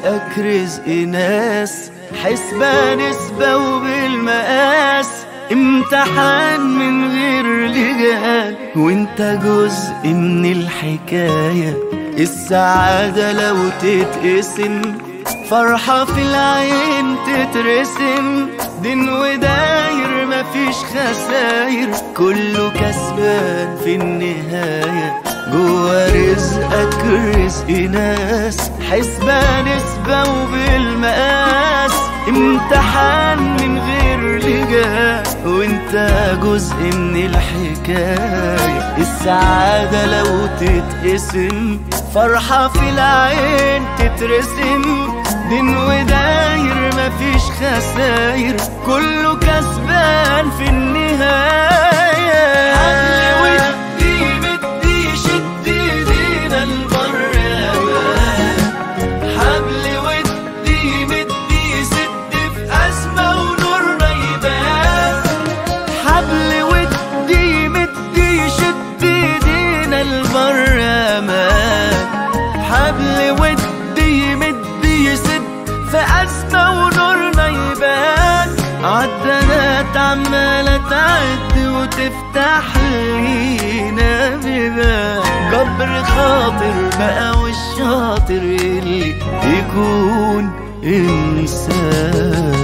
رزقك رزق ناس، حسبة نسبة وبالمقاس، امتحان من غير لجان وانت جزء من الحكاية. السعادة لو تتقسم، فرحة في العين تترسم، دين وداير مفيش خساير، كله كسبان في النهاية. جوا رزقك رزق ناس، حسبة نسبة وبالمقاس، امتحان من غير لجان وانت جزء من الحكاية. السعادة لو تتقسم، فرحة في العين تترسم، دين وداير مفيش خساير، كله كسبان في النهاية. حبل ودي مدي شد ايدينا البر يا مان، حبل ودي مدي سد في أزمة ونورنا يبان، حبل ودي مدي شد ايدينا البر يا مان، حبل ودي مدي سد في أزمة ونورنا يبان. عدنات عمالة تعد وتفتح لينا بيبان، جبر خاطر بقى والشاطر اللي يكون إنسان.